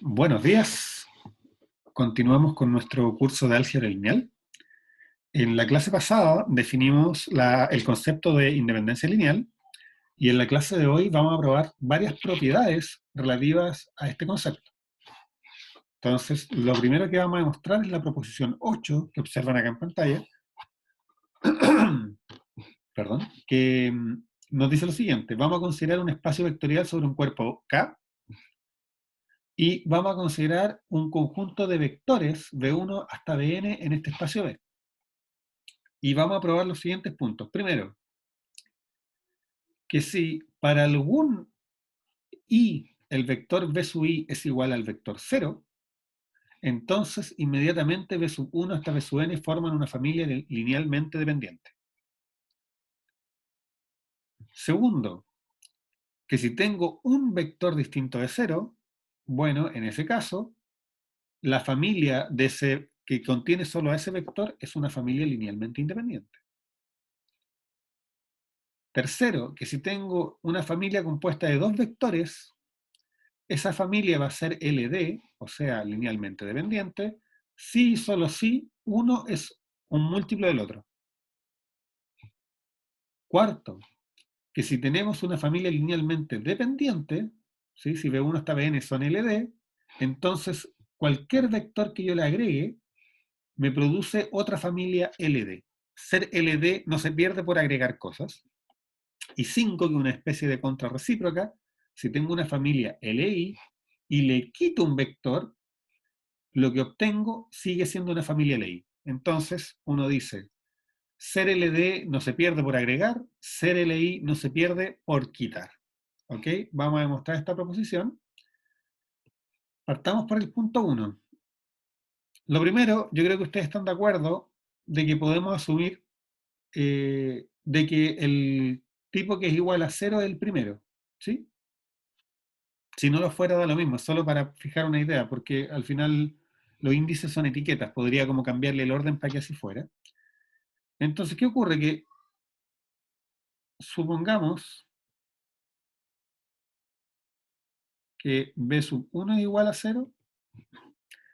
Buenos días. Continuamos con nuestro curso de álgebra lineal. En la clase pasada definimos el concepto de independencia lineal y en la clase de hoy vamos a probar varias propiedades relativas a este concepto. Entonces, lo primero que vamos a demostrar es la proposición 8 que observan acá en pantalla, perdón, que nos dice lo siguiente: vamos a considerar un espacio vectorial sobre un cuerpo K y vamos a considerar un conjunto de vectores V1 hasta Vn en este espacio V. Y vamos a probar los siguientes puntos. Primero, que si para algún i el vector v sub i es igual al vector 0, entonces inmediatamente v sub 1 hasta v sub n forman una familia linealmente dependiente. Segundo, que si tengo un vector distinto de 0, bueno, en ese caso, la familia de ese que contiene solo a ese vector es una familia linealmente independiente. Tercero, que si tengo una familia compuesta de dos vectores, esa familia va a ser LD, o sea, linealmente dependiente, si y solo si uno es un múltiplo del otro. Cuarto, que si tenemos una familia linealmente dependiente, ¿sí? Si B1 hasta Bn son LD, entonces cualquier vector que yo le agregue me produce otra familia LD. Ser LD no se pierde por agregar cosas. Y 5, que es una especie de contrarrecíproca, si tengo una familia LI y le quito un vector, lo que obtengo sigue siendo una familia LI. Entonces, uno dice, ser LD no se pierde por agregar, ser LI no se pierde por quitar. ¿Ok? Vamos a demostrar esta proposición. Partamos por el punto 1. Lo primero, yo creo que ustedes están de acuerdo de que podemos asumir de que el tipo que es igual a 0 es el primero. ¿Sí? Si no lo fuera, da lo mismo, solo para fijar una idea, porque al final los índices son etiquetas, podría como cambiarle el orden para que así fuera. Entonces, ¿qué ocurre? Que supongamos que b sub 1 es igual a 0.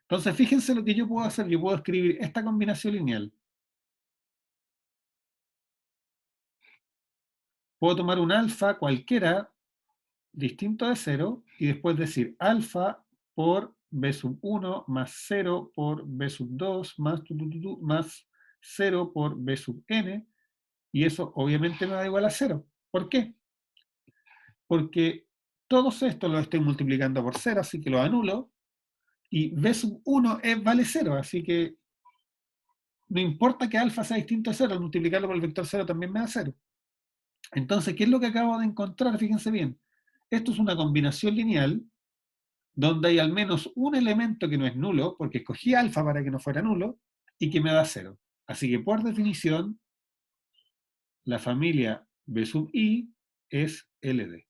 Entonces, fíjense lo que yo puedo hacer. Yo puedo escribir esta combinación lineal. Puedo tomar un alfa cualquiera distinto de 0 y después decir alfa por b sub 1 más 0 por b sub 2 más, más 0 por b sub n, y eso obviamente me da igual a 0. ¿Por qué? Porque todos estos los estoy multiplicando por 0, así que los anulo, y b sub 1 vale 0, así que no importa que alfa sea distinto a 0, al multiplicarlo por el vector 0 también me da 0. Entonces, ¿qué es lo que acabo de encontrar? Fíjense bien. Esto es una combinación lineal donde hay al menos un elemento que no es nulo, porque escogí alfa para que no fuera nulo, y que me da 0. Así que, por definición, la familia B sub I es LD.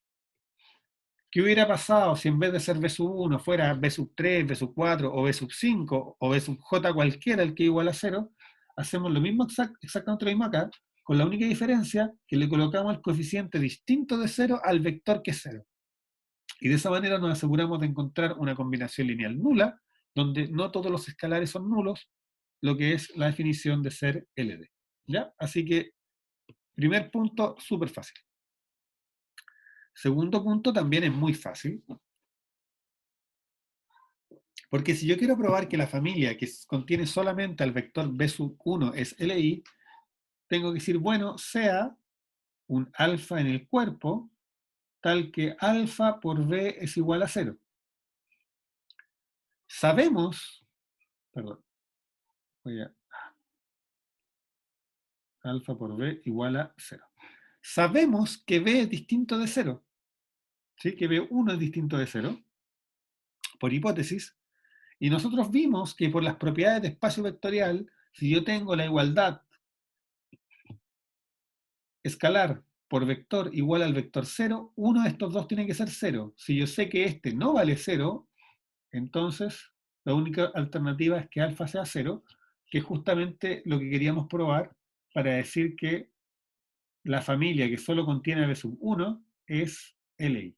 ¿Qué hubiera pasado si en vez de ser B sub 1 fuera B sub 3, B sub 4 o B sub 5 o B sub J cualquiera, el que igual a 0? Hacemos lo mismo, exactamente lo mismo acá, con la única diferencia que le colocamos el coeficiente distinto de 0 al vector que es 0. Y de esa manera nos aseguramos de encontrar una combinación lineal nula, donde no todos los escalares son nulos, lo que es la definición de ser LD. ¿Ya? Así que, primer punto, súper fácil. Segundo punto también es muy fácil, porque si yo quiero probar que la familia que contiene solamente al vector b sub 1 es LI, tengo que decir, bueno, sea un alfa en el cuerpo tal que alfa por b es igual a 0. Sabemos, perdón, voy a alfa por b igual a 0. Sabemos que b es distinto de 0, ¿sí? Que b1 es distinto de 0, por hipótesis, y nosotros vimos que por las propiedades de espacio vectorial, si yo tengo la igualdad escalar por vector igual al vector 0, uno de estos dos tiene que ser 0. Si yo sé que este no vale 0, entonces la única alternativa es que alfa sea 0, que es justamente lo que queríamos probar para decir que la familia que solo contiene b sub 1 es LI.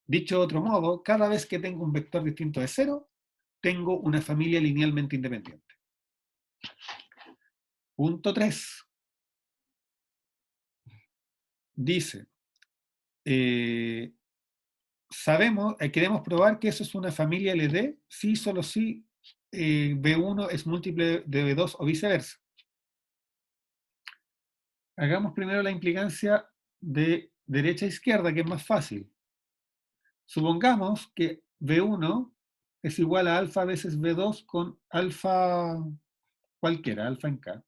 Dicho de otro modo, cada vez que tengo un vector distinto de 0, tengo una familia linealmente independiente. Punto 3. Dice, queremos probar que eso es una familia LD, si solo si B1 es múltiple de B2 o viceversa. Hagamos primero la implicancia de derecha a izquierda, que es más fácil. Supongamos que B1 es igual a alfa veces B2 con alfa cualquiera, alfa en K.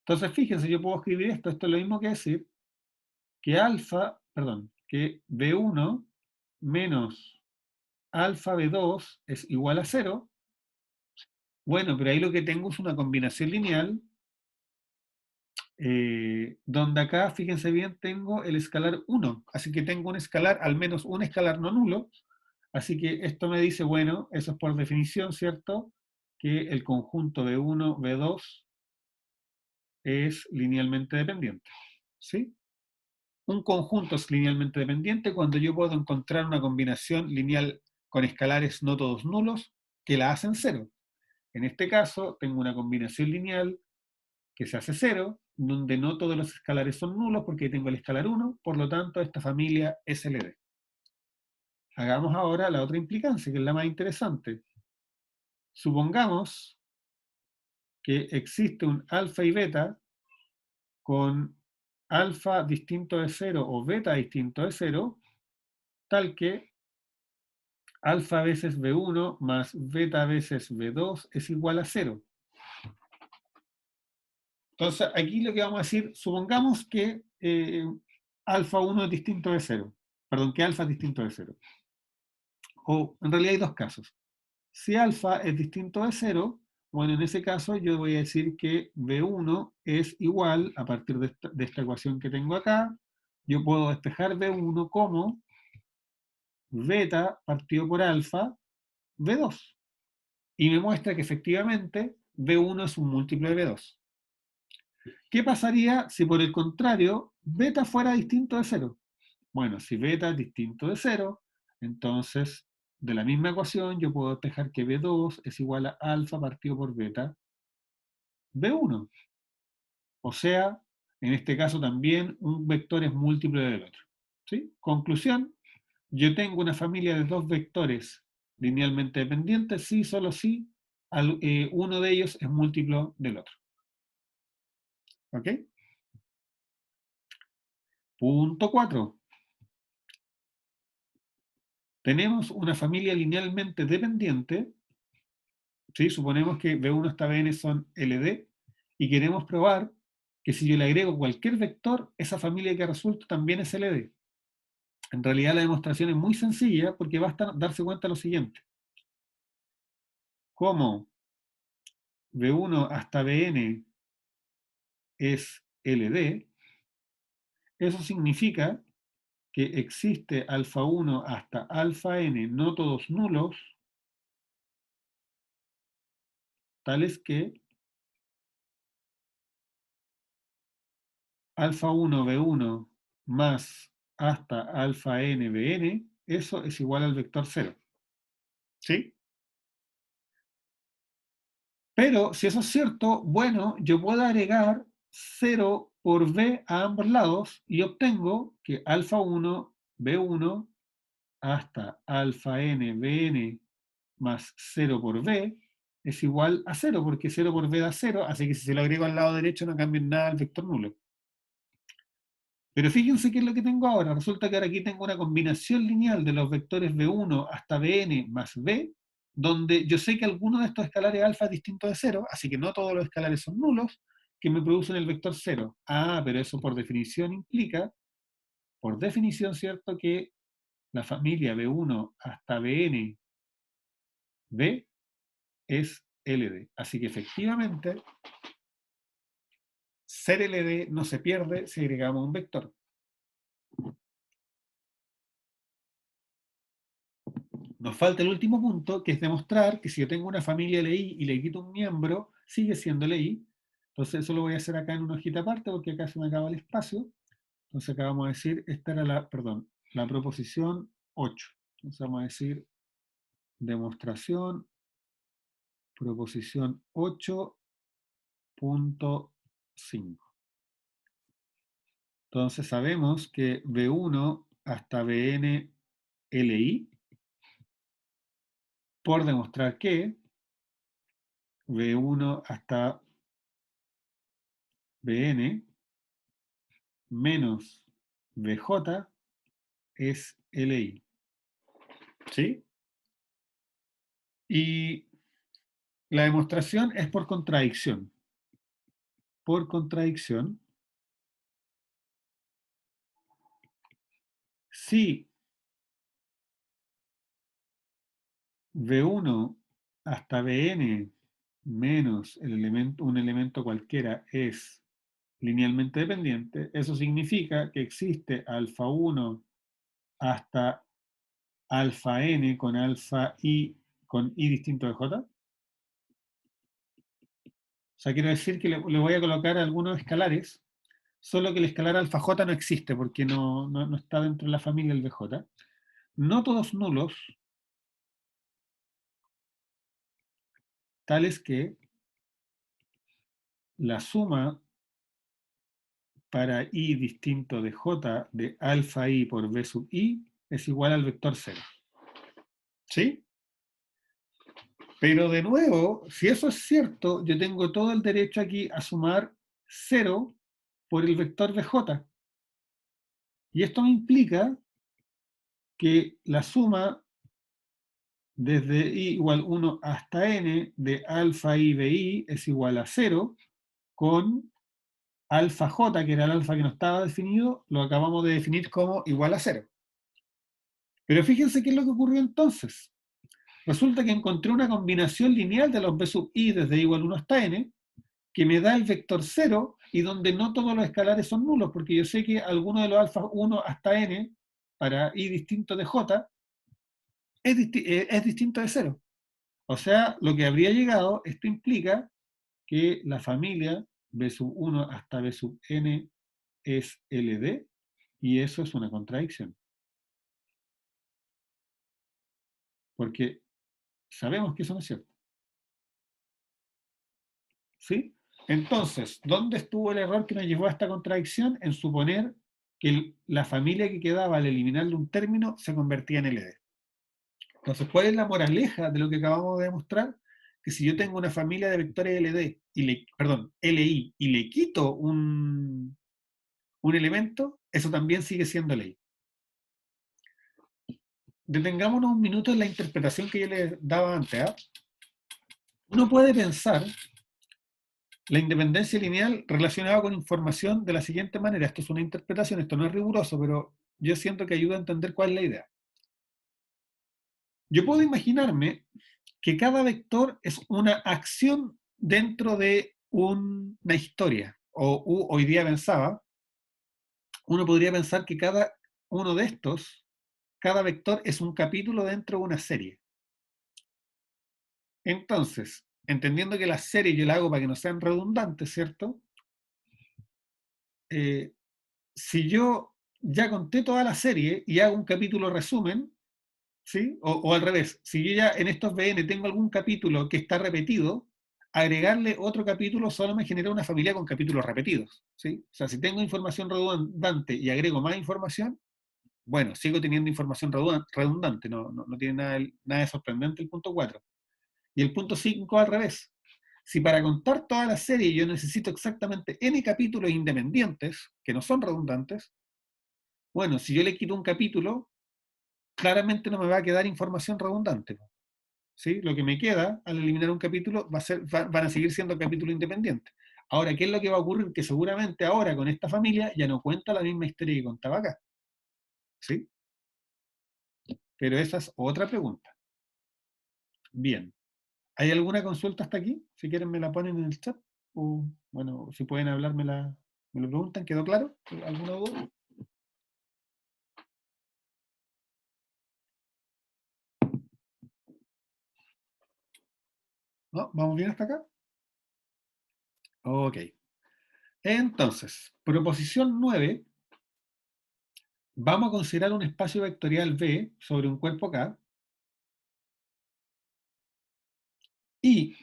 Entonces, fíjense, yo puedo escribir esto es lo mismo que decir que que B1 menos alfa B2 es igual a 0. Bueno, pero ahí lo que tengo es una combinación lineal, donde acá, fíjense bien, tengo el escalar 1. Así que tengo un escalar, al menos un escalar no nulo. Así que esto me dice, bueno, eso es por definición, ¿cierto? Que el conjunto B1, B2 es linealmente dependiente. ¿Sí? Un conjunto es linealmente dependiente cuando yo puedo encontrar una combinación lineal con escalares no todos nulos que la hacen cero. En este caso, tengo una combinación lineal que se hace cero, donde no todos los escalares son nulos porque tengo el escalar 1, por lo tanto, esta familia es LD. Hagamos ahora la otra implicancia, que es la más interesante. Supongamos que existe un alfa y beta con alfa distinto de 0 o beta distinto de 0, tal que alfa veces B1 más beta veces B2 es igual a 0. Entonces, aquí lo que vamos a decir, supongamos que alfa 1 es distinto de 0. Perdón, que alfa es distinto de 0. O en realidad hay dos casos. Si alfa es distinto de 0, bueno, en ese caso yo voy a decir que B1 es igual, a partir de esta ecuación que tengo acá, yo puedo despejar B1 como beta partido por alfa B2. Y me muestra que efectivamente B1 es un múltiplo de B2. ¿Qué pasaría si por el contrario beta fuera distinto de 0? Bueno, si beta es distinto de 0, entonces de la misma ecuación yo puedo despejar que B2 es igual a alfa partido por beta B1. O sea, en este caso también un vector es múltiplo del otro. ¿Sí? Conclusión, yo tengo una familia de dos vectores linealmente dependientes si, solo si, uno de ellos es múltiplo del otro. ¿Ok? Punto 4. Tenemos una familia linealmente dependiente, ¿sí? Suponemos que B1 hasta Bn son LD, y queremos probar que si yo le agrego cualquier vector, esa familia que resulta también es LD. En realidad la demostración es muy sencilla porque basta darse cuenta de lo siguiente. Como B1 hasta Bn es LD, eso significa que existe alfa 1 hasta alfa n, no todos nulos, tales que alfa 1 B1 más hasta alfa n Bn, eso es igual al vector 0. ¿Sí? Pero si eso es cierto, bueno, yo puedo agregar 0 por b a ambos lados y obtengo que alfa 1 B1 hasta alfa n Bn más 0 por b es igual a 0, porque 0 por b da 0, así que si se lo agrego al lado derecho no cambia en nada el vector nulo. Pero fíjense qué es lo que tengo ahora. Resulta que ahora aquí tengo una combinación lineal de los vectores B1 hasta Bn más B, donde yo sé que alguno de estos escalares alfa es distinto de 0, así que no todos los escalares son nulos, que me producen el vector 0. Ah, pero eso por definición implica, por definición, ¿cierto?, que la familia B1 hasta Bn, B, es LD. Así que efectivamente, ser LD no se pierde si agregamos un vector. Nos falta el último punto, que es demostrar que si yo tengo una familia LI y le quito un miembro, sigue siendo LI. Entonces eso lo voy a hacer acá en una hojita aparte porque acá se me acaba el espacio. Entonces acá vamos a decir, esta era la, perdón, la proposición 8. Entonces vamos a decir demostración, proposición 8.5. Entonces sabemos que B1 hasta Bn Li, por demostrar que B1 hasta Bn menos Bj es Li. ¿Sí? Y la demostración es por contradicción. Por contradicción, si B1 hasta Bn menos un elemento cualquiera es linealmente dependiente, eso significa que existe alfa 1 hasta alfa n con alfa i con i distinto de j. O sea, quiero decir que le voy a colocar algunos escalares, solo que el escalar alfa j no existe porque no está dentro de la familia del bj. No todos nulos, tales que la suma para i distinto de j de alfa i por b sub i es igual al vector 0. ¿Sí? Pero de nuevo, si eso es cierto, yo tengo todo el derecho aquí a sumar 0 por el vector bj. Y esto me implica que la suma desde i igual 1 hasta n de alfa i bi es igual a 0 con alfa j, que era el alfa que no estaba definido, lo acabamos de definir como igual a 0. Pero fíjense qué es lo que ocurrió entonces. Resulta que encontré una combinación lineal de los b sub i desde i igual 1 hasta n, que me da el vector 0 y donde no todos los escalares son nulos, porque yo sé que alguno de los alfa 1 hasta n para i distinto de j es distinto de 0. O sea, lo que habría llegado, esto implica que la familia b sub 1 hasta b sub n es LD, y eso es una contradicción. Porque sabemos que eso no es cierto. ¿Sí? Entonces, ¿dónde estuvo el error que nos llevó a esta contradicción? En suponer que la familia que quedaba al eliminarle un término se convertía en LD. Entonces, ¿cuál es la moraleja de lo que acabamos de demostrar? Que si yo tengo una familia de vectores LD, LI, y le quito un elemento, eso también sigue siendo ley. Detengámonos un minuto en la interpretación que yo les daba antes. ¿Eh? Uno puede pensar la independencia lineal relacionada con información de la siguiente manera. Esto es una interpretación, esto no es riguroso, pero yo siento que ayuda a entender cuál es la idea. Yo puedo imaginarme que cada vector es una acción dentro de una historia. O hoy día pensaba, uno podría pensar que cada uno de estos, cada vector es un capítulo dentro de una serie. Entonces, entendiendo que las series yo las hago para que no sean redundantes, ¿cierto? Si yo ya conté toda la serie y hago un capítulo resumen, ¿sí? O al revés, si yo ya en estos BN tengo algún capítulo que está repetido, agregarle otro capítulo solo me genera una familia con capítulos repetidos, ¿sí? O sea, si tengo información redundante y agrego más información, bueno, sigo teniendo información redundante, no tiene nada de sorprendente el punto 4. Y el punto 5 al revés. Si para contar toda la serie yo necesito exactamente n capítulos independientes, que no son redundantes, bueno, si yo le quito un capítulo, claramente no me va a quedar información redundante. ¿Sí? Lo que me queda al eliminar un capítulo van a seguir siendo capítulos independientes. Ahora, ¿qué es lo que va a ocurrir? Que seguramente ahora con esta familia ya no cuenta la misma historia que contaba acá. ¿Sí? Pero esa es otra pregunta. Bien. ¿Hay alguna consulta hasta aquí? Si quieren me la ponen en el chat. O, bueno, si pueden hablar me lo preguntan. ¿Quedó claro? ¿Alguna duda? ¿No? ¿Vamos bien hasta acá? Ok. Entonces, proposición 9 vamos a considerar un espacio vectorial V sobre un cuerpo K y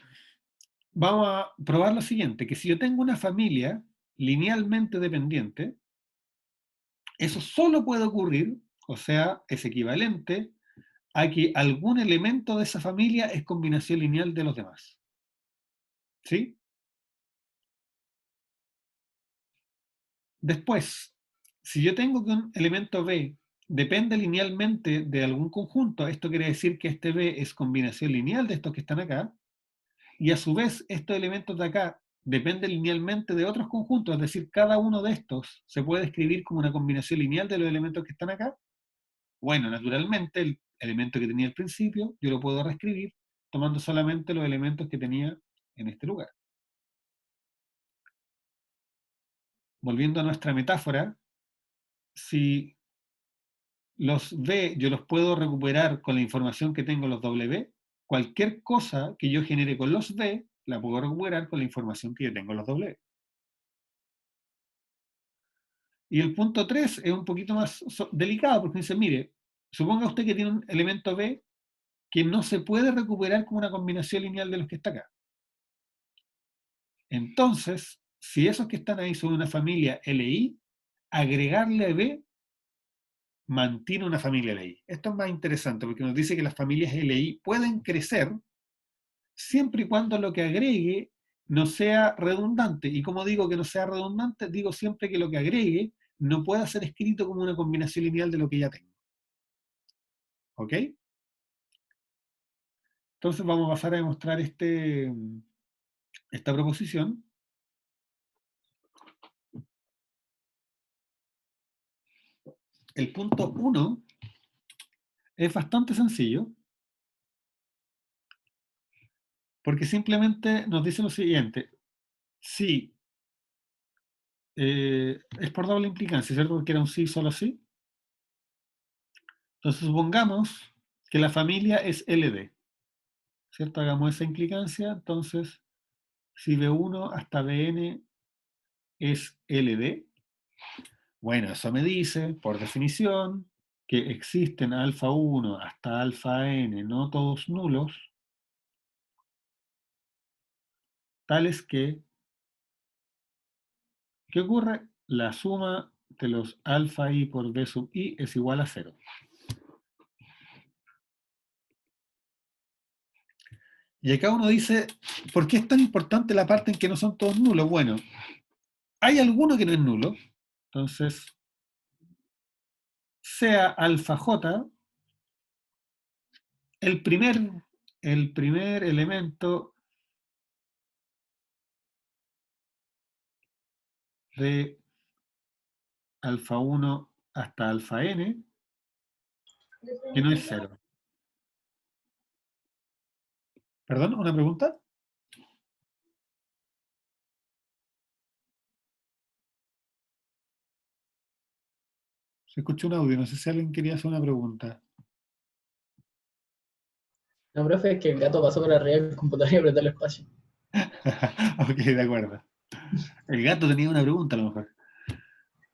vamos a probar lo siguiente, que si yo tengo una familia linealmente dependiente, eso solo puede ocurrir, o sea, es equivalente a que algún elemento de esa familia es combinación lineal de los demás. ¿Sí? Después, si yo tengo que un elemento B depende linealmente de algún conjunto, esto quiere decir que este B es combinación lineal de estos que están acá, y a su vez estos elementos de acá dependen linealmente de otros conjuntos, es decir, cada uno de estos se puede escribir como una combinación lineal de los elementos que están acá. Bueno, naturalmente el elemento que tenía al principio yo lo puedo reescribir tomando solamente los elementos que tenía en este lugar. Volviendo a nuestra metáfora, si los B yo los puedo recuperar con la información que tengo en los W, cualquier cosa que yo genere con los B la puedo recuperar con la información que yo tengo en los W. Y el punto 3 es un poquito más delicado porque dice, mire, suponga usted que tiene un elemento B que no se puede recuperar como una combinación lineal de los que está acá. Entonces, si esos que están ahí son una familia LI, agregarle B mantiene una familia LI. Esto es más interesante porque nos dice que las familias LI pueden crecer siempre y cuando lo que agregue no sea redundante. Y como digo que no sea redundante, digo siempre que lo que agregue no pueda ser escrito como una combinación lineal de lo que ya tengo. ¿Ok? Entonces vamos a pasar a demostrar esta proposición. El punto 1 es bastante sencillo porque simplemente nos dice lo siguiente. Si es por doble implicancia, ¿cierto? Porque era un sí, solo sí. Entonces supongamos que la familia es LD, ¿cierto? Hagamos esa implicancia. Entonces, si B1 hasta Bn es LD, bueno, eso me dice, por definición, que existen alfa 1 hasta alfa n, no todos nulos, tales que, ¿qué ocurre? La suma de los alfa i por b sub i es igual a 0. Y acá uno dice, ¿por qué es tan importante la parte en que no son todos nulos? Bueno, hay alguno que no es nulo, entonces, sea alfa j, el primer, el primer elemento de alfa 1 hasta alfa n, que no es 0. ¿Perdón? ¿Una pregunta? Se escuchó un audio, no sé si alguien quería hacer una pregunta. No, profe, es que el gato pasó por arriba del computador y apretó el espacio. Ok, de acuerdo. El gato tenía una pregunta a lo mejor.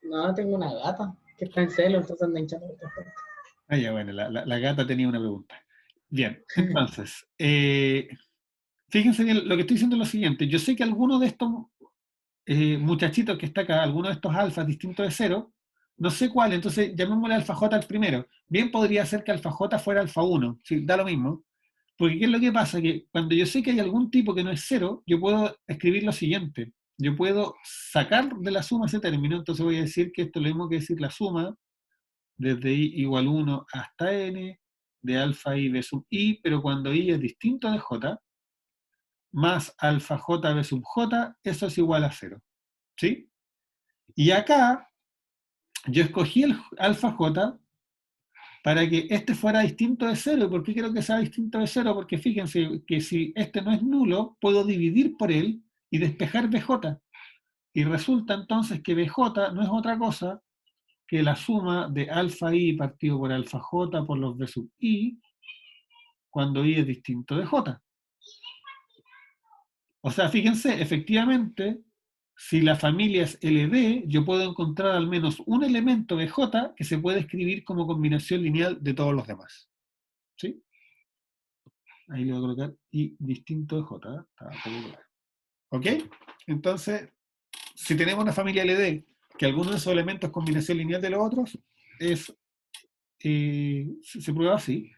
No, tengo una gata que está en celo, entonces anda hinchando por todas partes. Ah, ya, bueno, la gata tenía una pregunta. Bien, entonces, fíjense bien, lo que estoy diciendo es lo siguiente. Yo sé que alguno de estos muchachitos que está acá, alguno de estos alfas distintos de 0, no sé cuál, entonces llamémosle alfa j al primero. Bien podría ser que alfa j fuera alfa 1, sí, da lo mismo. Porque ¿qué es lo que pasa? Que cuando yo sé que hay algún tipo que no es 0, yo puedo escribir lo siguiente. Yo puedo sacar de la suma ese término, entonces voy a decir que esto es lo mismo que decir la suma desde i igual 1 hasta n de alfa i b sub i, pero cuando i es distinto de j, más alfa j b sub j, eso es igual a 0. ¿Sí? Y acá yo escogí el alfa j para que este fuera distinto de 0. ¿Y por qué quiero que sea distinto de 0? Porque fíjense que si este no es nulo, puedo dividir por él y despejar bj. Y resulta entonces que bj no es otra cosa que la suma de alfa i partido por alfa j por los b sub i, cuando i es distinto de j. O sea, fíjense, efectivamente, si la familia es LD, yo puedo encontrar al menos un elemento de J que se puede escribir como combinación lineal de todos los demás. ¿Sí? Ahí le voy a colocar y distinto de J. Está poco claro. ¿Ok? Entonces, si tenemos una familia LD, que alguno de esos elementos es combinación lineal de los otros, se prueba así.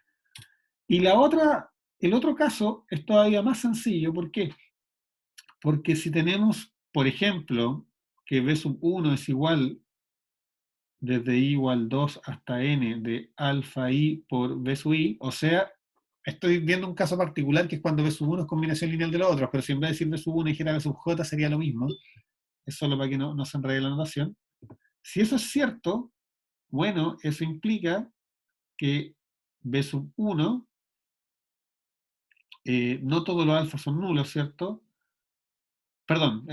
Y la otra, el otro caso es todavía más sencillo. ¿Por qué? Porque si tenemos, por ejemplo, que B sub 1 es igual desde i igual 2 hasta n de alfa i por B sub i, o sea, estoy viendo un caso particular que es cuando B sub 1 es combinación lineal de los otros, pero si en vez de decir B sub 1 dijera B sub j sería lo mismo, es solo para que no se enrede la notación. Si eso es cierto, bueno, eso implica que B sub 1, no todos los alfas son nulos, ¿cierto? Perdón,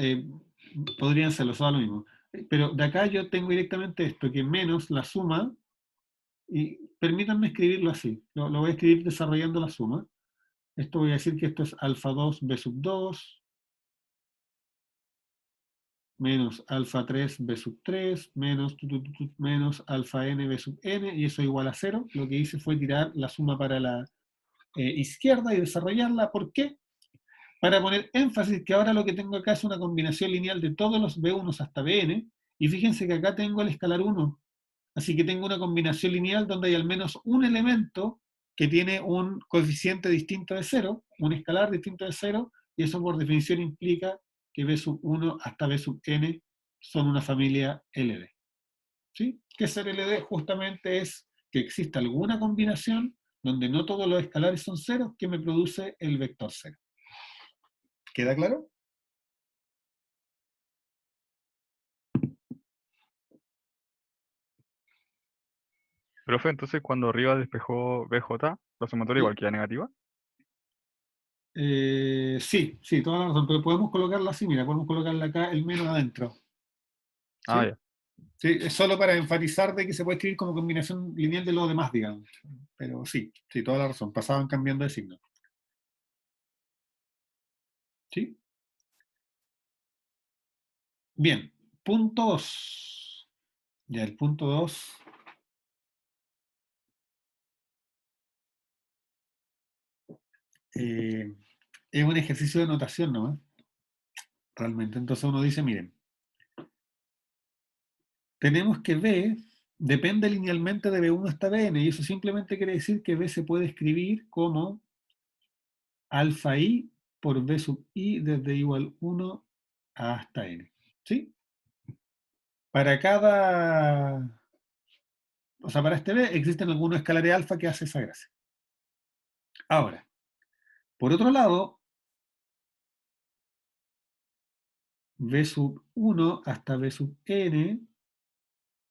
podrían serlo, son lo mismo. Pero de acá yo tengo directamente esto, que menos la suma, y permítanme escribirlo así, lo voy a escribir desarrollando la suma. Esto voy a decir que esto es alfa 2 b sub 2, menos alfa 3 b sub 3, menos alfa n b sub n, y eso igual a 0. Lo que hice fue tirar la suma para la izquierda y desarrollarla. ¿Por qué? Para poner énfasis que ahora lo que tengo acá es una combinación lineal de todos los B1 hasta Bn, y fíjense que acá tengo el escalar 1, así que tengo una combinación lineal donde hay al menos un elemento que tiene un coeficiente distinto de 0, un escalar distinto de 0, y eso por definición implica que B sub 1 hasta B sub n son una familia LD. ¿Sí? ¿Qué ser LD? Justamente es que exista alguna combinación donde no todos los escalares son ceros que me produce el vector 0. ¿Queda claro? Profe, entonces cuando arriba despejó BJ, la sumatoria igual queda negativa. Sí, sí, toda la razón, pero podemos colocarla así, mira, podemos colocarla acá el menos adentro. Ah, ¿Sí? ya. Sí, es solo para enfatizar de que se puede escribir como combinación lineal de lo demás, digamos. Pero sí, sí, toda la razón, pasaban cambiando de signo. ¿Sí? Bien, punto 2. Ya, el punto 2. Es un ejercicio de notación, ¿no? Realmente. Entonces uno dice, miren, tenemos que B depende linealmente de B1 hasta Bn, y eso simplemente quiere decir que B se puede escribir como alfa i por B sub i desde igual 1 hasta n. ¿Sí? Para cada... O sea, para este B existen algunos escalares alfa que hace esa gracia. Ahora, por otro lado, B sub 1 hasta B sub n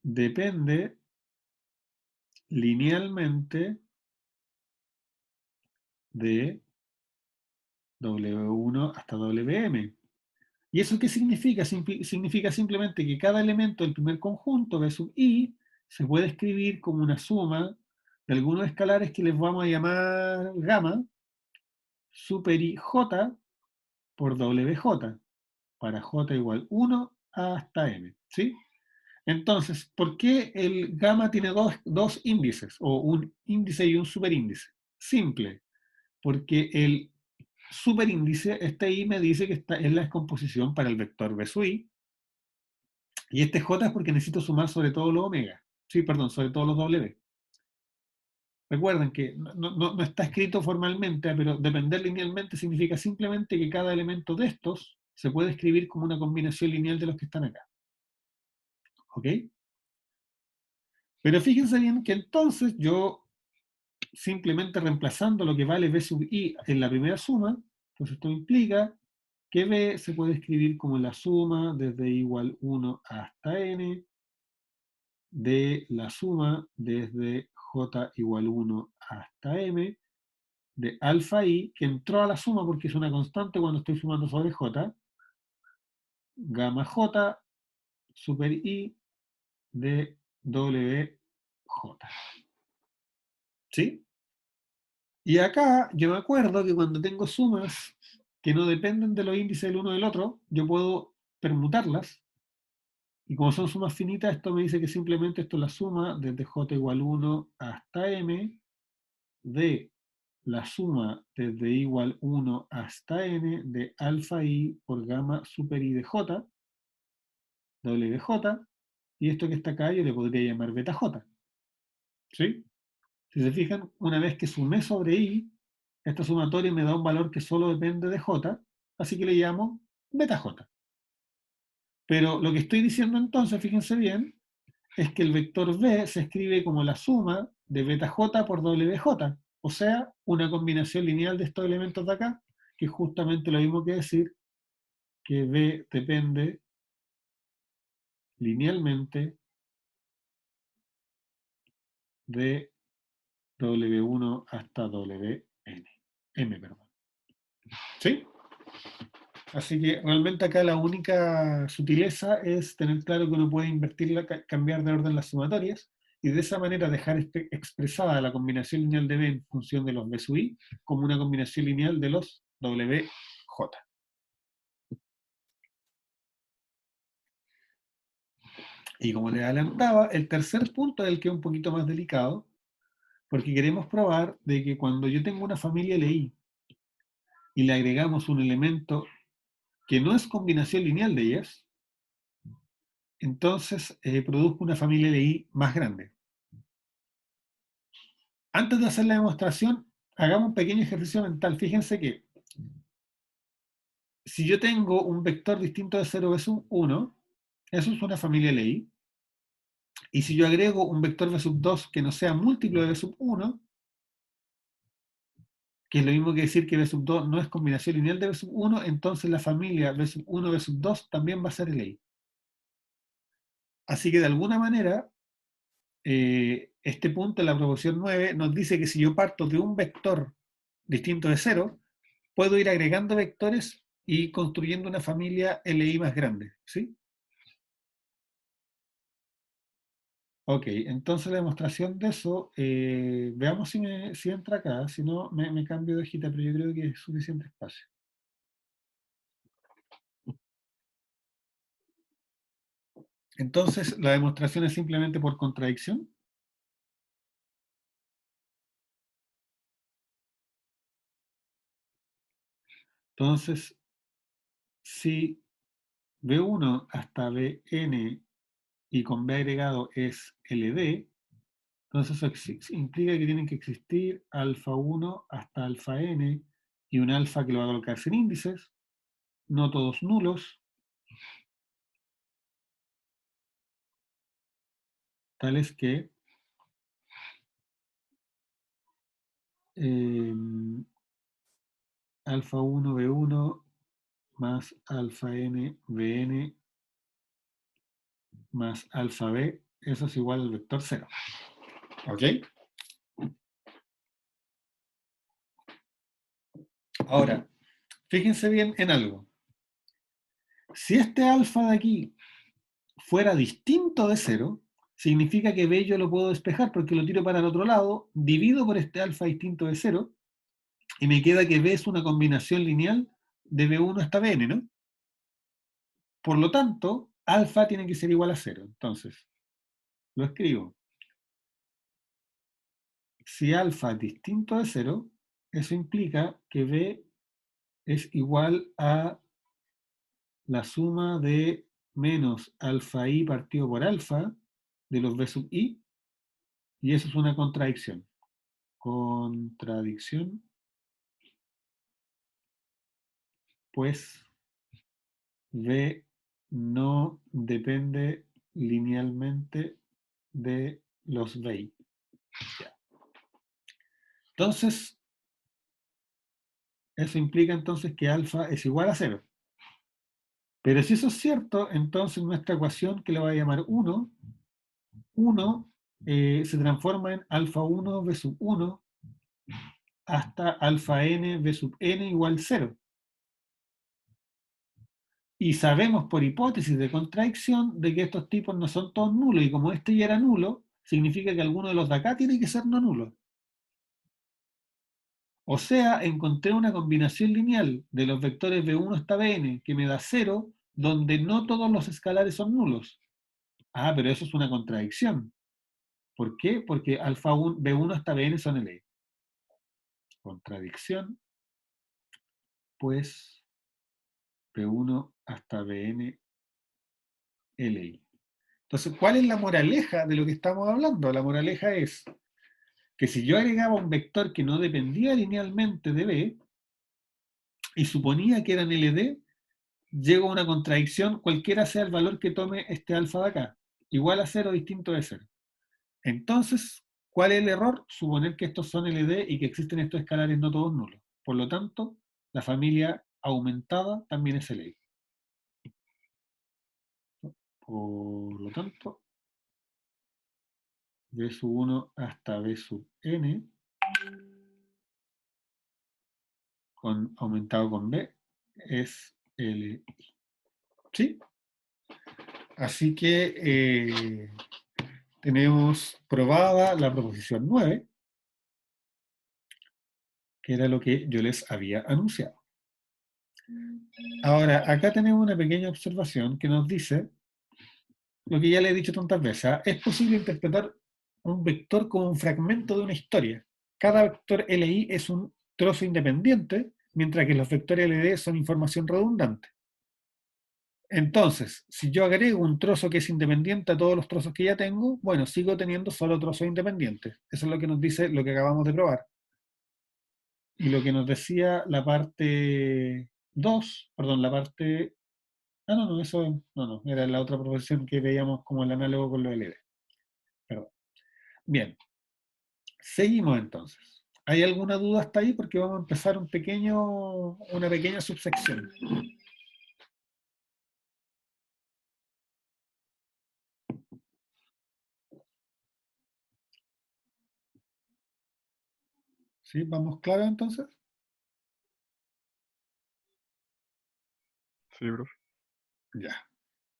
depende linealmente de W1 hasta WM. ¿Y eso qué significa? Significa simplemente que cada elemento del primer conjunto, B sub i, se puede escribir como una suma de algunos escalares que les vamos a llamar gamma, super i j por wj, para j igual 1 hasta m. ¿Sí? Entonces, ¿por qué el gamma tiene dos índices, o un índice y un superíndice? Simple, porque el superíndice, este i me dice que está en la descomposición para el vector b sub i, y este j es porque necesito sumar sobre todo los omega. Sí, perdón, sobre todo los w. Recuerden que no está escrito formalmente, pero depender linealmente significa simplemente que cada elemento de estos se puede escribir como una combinación lineal de los que están acá. ¿Ok? Pero fíjense bien que entonces yo, simplemente reemplazando lo que vale b sub i en la primera suma, pues esto implica que b se puede escribir como la suma desde igual 1 hasta n de la suma desde j igual 1 hasta m de alfa i, que entró a la suma porque es una constante cuando estoy sumando sobre j, gamma j super i de wj. ¿Sí? Y acá yo me acuerdo que cuando tengo sumas que no dependen de los índices del uno del otro, yo puedo permutarlas, y como son sumas finitas, esto me dice que simplemente esto es la suma desde j igual 1 hasta m de la suma desde i igual 1 hasta n de alfa i por gamma super i de j, doble de j, y esto que está acá yo le podría llamar beta j. ¿Sí? Si se fijan, una vez que sumé sobre i, esta sumatoria me da un valor que solo depende de j, así que le llamo beta j. Pero lo que estoy diciendo entonces, fíjense bien, es que el vector b se escribe como la suma de beta j por wj, o sea, una combinación lineal de estos elementos de acá, que es justamente lo mismo que decir que b depende linealmente de W1 hasta Wn. M, perdón. ¿Sí? Así que realmente acá la única sutileza es tener claro que uno puede invertirla, cambiar de orden las sumatorias, y de esa manera dejar expresada la combinación lineal de B en función de los B sub I como una combinación lineal de los WJ. Y como les adelantaba, el tercer punto es el que es un poquito más delicado, porque queremos probar de que cuando yo tengo una familia LI y le agregamos un elemento que no es combinación lineal de ellas, entonces produzco una familia LI más grande. Antes de hacer la demostración, hagamos un pequeño ejercicio mental. Fíjense que si yo tengo un vector distinto de 0 b sub 1, eso es una familia LI. Y si yo agrego un vector b sub 2 que no sea múltiplo de b sub 1, que es lo mismo que decir que b sub 2 no es combinación lineal de b sub 1, entonces la familia b sub 1, b sub 2 también va a ser LI. Así que de alguna manera, este punto en la proporción 9 nos dice que si yo parto de un vector distinto de 0, puedo ir agregando vectores y construyendo una familia LI más grande, ¿sí? Ok, entonces la demostración de eso, veamos si entra acá, si no me cambio de hojita, pero yo creo que es suficiente espacio. Entonces, la demostración es simplemente por contradicción. Entonces, si B1 hasta Bn y con B agregado es LD, entonces eso implica que tienen que existir alfa 1 hasta alfa n y un alfa que lo va a colocar sin índices, no todos nulos, tales que alfa 1 B1 más alfa n Bn más alfa B, eso es igual al vector 0. ¿Ok? Ahora, fíjense bien en algo. Si este alfa de aquí fuera distinto de 0, significa que B yo lo puedo despejar porque lo tiro para el otro lado, divido por este alfa distinto de 0, y me queda que B es una combinación lineal de B1 hasta Bn, ¿no? Por lo tanto, alfa tiene que ser igual a 0. Entonces, lo escribo. Si alfa es distinto de 0, eso implica que B es igual a la suma de menos alfa i partido por alfa de los B sub i, y eso es una contradicción. Contradicción, pues B no depende linealmente de los BI. Entonces, eso implica entonces que alfa es igual a 0. Pero si eso es cierto, entonces nuestra ecuación, que le voy a llamar 1, se transforma en alfa 1 b sub 1 hasta alfa n b sub n igual 0. Y sabemos por hipótesis de contradicción de que estos tipos no son todos nulos, y como este ya era nulo, significa que alguno de los de acá tiene que ser no nulo. O sea, encontré una combinación lineal de los vectores B1 hasta Bn que me da 0 donde no todos los escalares son nulos. Ah, pero eso es una contradicción. ¿Por qué? Porque alfa 1, B1 hasta Bn son LI. Contradicción, pues B1 hasta Bn LI. Entonces, ¿cuál es la moraleja de lo que estamos hablando? La moraleja es que si yo agregaba un vector que no dependía linealmente de B y suponía que eran LD, llego a una contradicción, cualquiera sea el valor que tome este alfa de acá, igual a 0, distinto de 0. Entonces, ¿cuál es el error? Suponer que estos son LD y que existen estos escalares no todos nulos. Por lo tanto, la familia aumentada también es LI. Por lo tanto, B sub 1 hasta B sub n, aumentado con B, es LI. ¿Sí? Así que tenemos probada la proposición 9, que era lo que yo les había anunciado. Ahora, acá tenemos una pequeña observación que nos dice lo que ya le he dicho tantas veces. Es posible interpretar un vector como un fragmento de una historia. Cada vector LI es un trozo independiente, mientras que los vectores LD son información redundante. Entonces, si yo agrego un trozo que es independiente a todos los trozos que ya tengo, bueno, sigo teniendo solo trozos independientes. Eso es lo que nos dice lo que acabamos de probar. Y lo que nos decía la parte 2, perdón, la parte... Ah, no, eso no, era la otra proposición que veíamos como el análogo con lo LD. Perdón. Bien, seguimos entonces. ¿Hay alguna duda hasta ahí? Porque vamos a empezar una pequeña subsección. ¿Sí? ¿Vamos claros entonces? Sí, profe. Ya.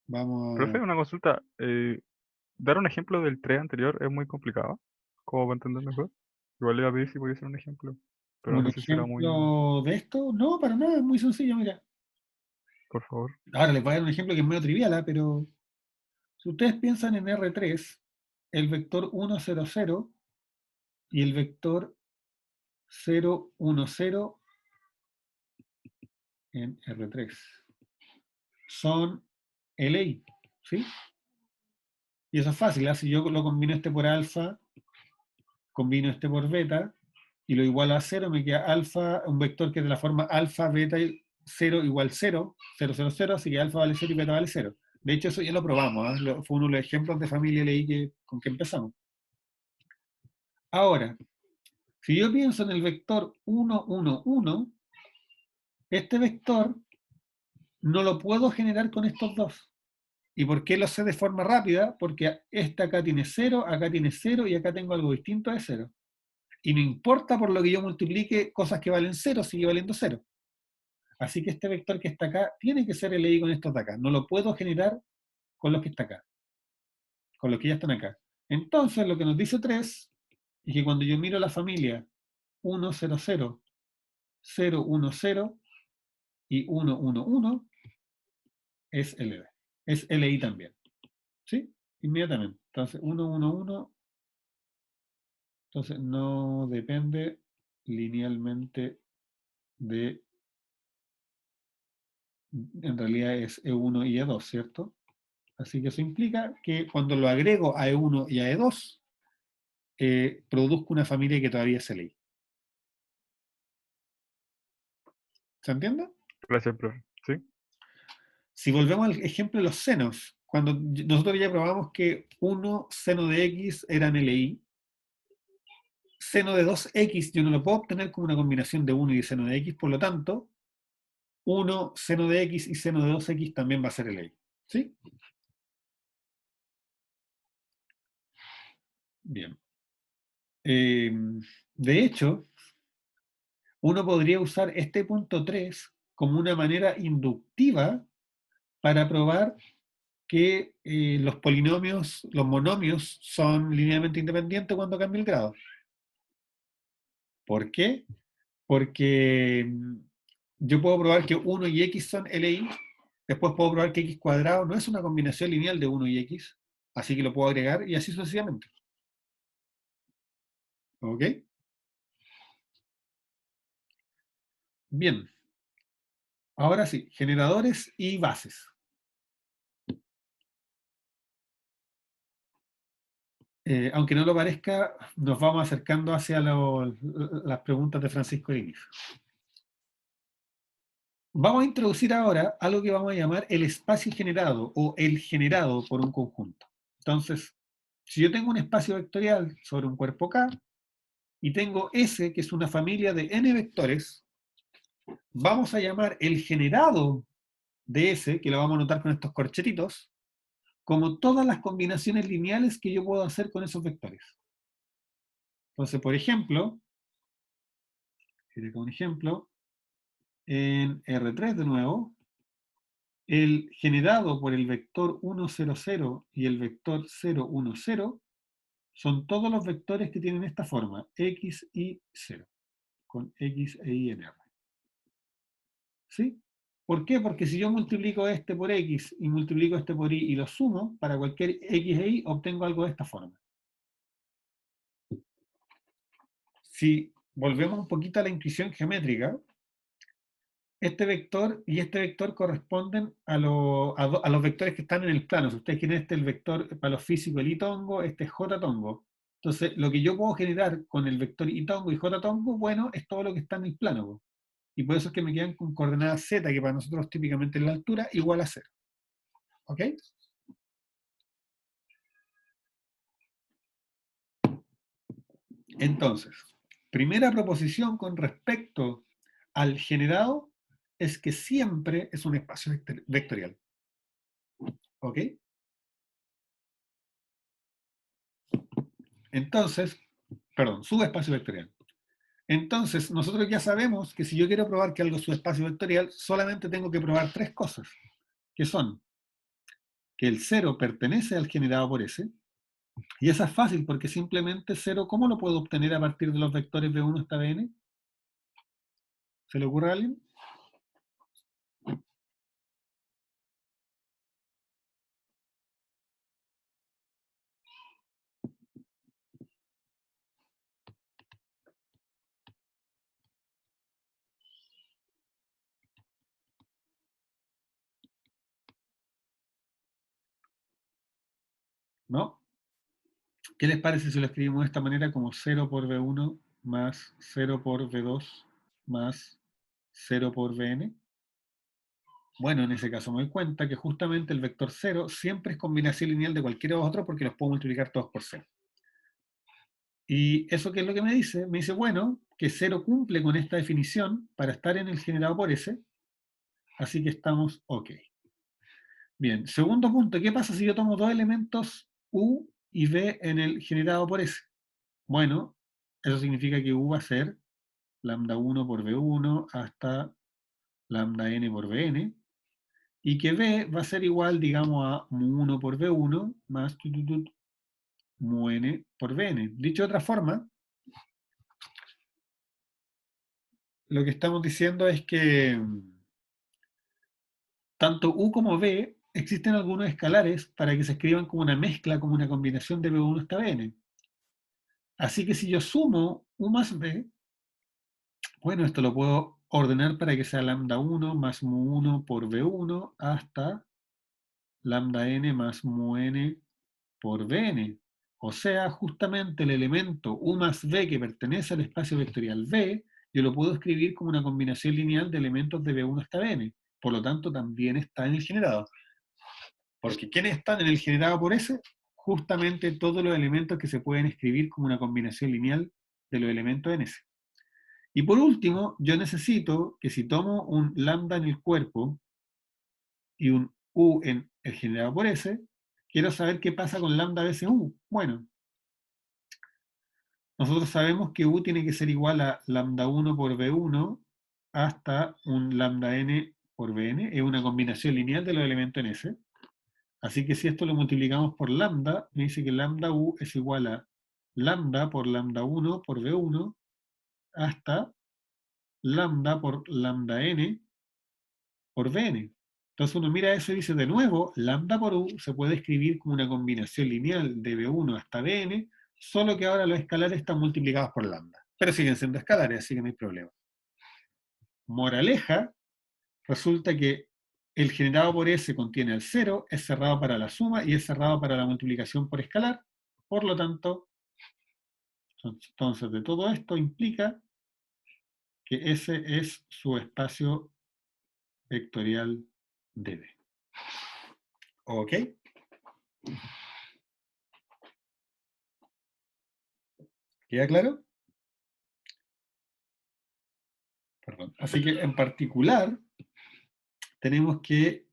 Vamos Profe, una consulta. Dar un ejemplo del 3 anterior es muy complicado. ¿Cómo para entender mejor? Igual le iba a pedir si podía ser un ejemplo. Pero un no sé si será muy... ejemplo de esto. No, para nada, es muy sencillo, mira. Por favor. Ahora les voy a dar un ejemplo que es medio trivial, pero si ustedes piensan en R3, el vector 1, 0, 0 y el vector 0, 1, 0 en R3 son LI, ¿sí? Y eso es fácil, ¿eh? Si yo lo combino este por alfa, combino este por beta, y lo igualo a 0, me queda alfa, un vector que es de la forma alfa, beta, 0 igual 0, 0, 0, 0, así que alfa vale 0 y beta vale 0. De hecho, eso ya lo probamos, ¿eh? Fue uno de los ejemplos de familia LI con que empezamos. Ahora, si yo pienso en el vector 1, 1, 1, este vector no lo puedo generar con estos dos. ¿Y por qué lo sé de forma rápida? Porque esta acá tiene 0 y acá tengo algo distinto de 0. Y no importa por lo que yo multiplique cosas que valen 0, sigue valiendo 0. Así que este vector que está acá tiene que ser LI con estos de acá. No lo puedo generar con los que está acá, con los que ya están acá. Entonces, lo que nos dice 3 es que cuando yo miro la familia 1, 0, 0, 0, 1, 0 y 1, 1, 1, es LD. Es LI también. ¿Sí? Inmediatamente. Entonces, 1, 1, 1. Entonces, no depende linealmente de... En realidad es E1 y E2, ¿cierto? Así que eso implica que cuando lo agrego a E1 y a E2, produzco una familia que todavía es LI. ¿Se entiende? Gracias, profe. ¿Sí? Si volvemos al ejemplo de los senos, cuando nosotros ya probamos que 1 seno de X eran LI, seno de 2X yo no lo puedo obtener como una combinación de 1 y de seno de X, por lo tanto, 1 seno de X y seno de 2X también va a ser LI. ¿Sí? Bien. De hecho, uno podría usar este punto 3 como una manera inductiva para probar que los polinomios, los monomios, son linealmente independientes cuando cambia el grado. ¿Por qué? Porque yo puedo probar que 1 y X son LI Después puedo probar que x cuadrado no es una combinación lineal de 1 y x, así que lo puedo agregar y así sucesivamente. ¿Ok? Bien. Ahora sí, generadores y bases. Aunque no lo parezca, nos vamos acercando hacia las preguntas de Francisco Diniz. Vamos a introducir ahora algo que vamos a llamar el espacio generado o el generado por un conjunto. Entonces, si yo tengo un espacio vectorial sobre un cuerpo K y tengo S, que es una familia de n vectores, vamos a llamar el generado de S, que lo vamos a anotar con estos corchetitos, como todas las combinaciones lineales que yo puedo hacer con esos vectores. Entonces, por ejemplo, un ejemplo, en R3 de nuevo, el generado por el vector 1, 0, 0 y el vector 0, 1, 0 son todos los vectores que tienen esta forma, x, y 0, con x e y en R. ¿Sí? ¿Por qué? Porque si yo multiplico este por x y multiplico este por y y los sumo, para cualquier x e y obtengo algo de esta forma. Si volvemos un poquito a la intuición geométrica, este vector y este vector corresponden a los vectores que están en el plano. Si ustedes quieren, este es el vector para los físicos, el y-tongo, este es j-tongo. Entonces, lo que yo puedo generar con el vector y-tongo y j-tongo, bueno, es todo lo que está en el plano. Y por eso es que me quedan con coordenadas z, que para nosotros típicamente es la altura, igual a 0. ¿Ok? Entonces, primera proposición con respecto al generado es que siempre es un espacio vectorial. ¿Ok? Entonces, perdón, subespacio vectorial. Entonces, nosotros ya sabemos que si yo quiero probar que algo es subespacio vectorial, solamente tengo que probar tres cosas, que son que el 0 pertenece al generado por S, y esa es fácil porque simplemente 0, ¿cómo lo puedo obtener a partir de los vectores B1 hasta Bn? ¿Se le ocurre a alguien? ¿No? ¿Qué les parece si lo escribimos de esta manera como 0 por B1 más 0 por B2 más 0 por Bn? Bueno, en ese caso me doy cuenta que justamente el vector 0 siempre es combinación lineal de cualquiera otro porque los puedo multiplicar todos por 0. ¿Y eso qué es lo que me dice? Me dice, bueno, que 0 cumple con esta definición para estar en el generado por S, así que estamos ok. Bien, segundo punto, ¿qué pasa si yo tomo dos elementos U y V en el generado por S? Bueno, eso significa que U va a ser lambda 1 por B1 hasta lambda n por Bn, y que B va a ser igual, digamos, a mu1 por B1 más mu n por Bn. Dicho de otra forma, lo que estamos diciendo es que tanto U como V existen algunos escalares para que se escriban como una mezcla, como una combinación de B1 hasta Bn. Así que si yo sumo U más V, bueno, esto lo puedo ordenar para que sea lambda 1 más mu1 por B1 hasta lambda n más mu n por Bn. O sea, justamente el elemento U más V que pertenece al espacio vectorial V, yo lo puedo escribir como una combinación lineal de elementos de B1 hasta Bn. Por lo tanto, también está en el generado. Porque ¿quiénes están en el generado por S? Justamente todos los elementos que se pueden escribir como una combinación lineal de los elementos en S. Y por último, yo necesito que si tomo un lambda en el cuerpo y un U en el generado por S, quiero saber qué pasa con lambda veces U. Bueno, nosotros sabemos que U tiene que ser igual a lambda 1 por B1 hasta un lambda n por Bn. Es una combinación lineal de los elementos en S. Así que si esto lo multiplicamos por lambda, me dice que lambda U es igual a lambda por lambda 1 por B1 hasta lambda por lambda n por Bn. Entonces uno mira eso y dice, de nuevo, lambda por u se puede escribir como una combinación lineal de B1 hasta Bn, solo que ahora los escalares están multiplicados por lambda. Pero siguen siendo escalares, así que no hay problema. Moraleja, resulta que el generado por S contiene el 0, es cerrado para la suma y es cerrado para la multiplicación por escalar. Por lo tanto, entonces de todo esto implica que S es su espacio vectorial de B. ¿Ok? ¿Queda claro? Perdón. Así que en particular tenemos que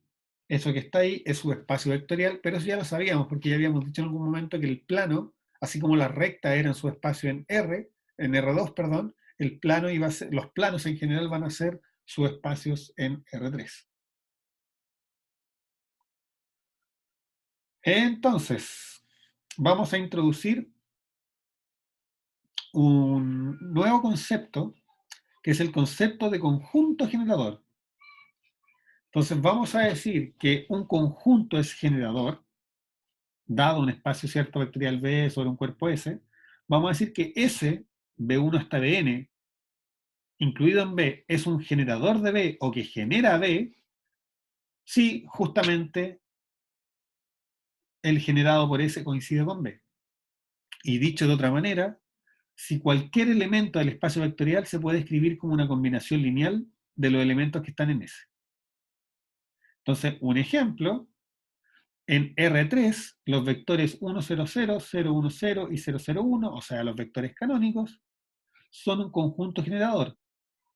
eso que está ahí es su espacio vectorial, pero eso ya lo sabíamos porque ya habíamos dicho en algún momento que el plano, así como la recta era en su espacio en R2, perdón, el plano iba a ser, los planos en general van a ser sus espacios en R3. Entonces, vamos a introducir un nuevo concepto, que es el concepto de conjunto generador. Entonces, vamos a decir que un conjunto es generador, dado un espacio cierto vectorial B sobre un cuerpo S. Vamos a decir que S, B1 hasta Bn, incluido en B, es un generador de B o que genera B, si justamente el generado por S coincide con B. Y dicho de otra manera, si cualquier elemento del espacio vectorial se puede escribir como una combinación lineal de los elementos que están en S. Entonces, un ejemplo, en R3, los vectores 1, 0, 0, 0, 1, 0 y 0, 0, 1, o sea, los vectores canónicos, son un conjunto generador.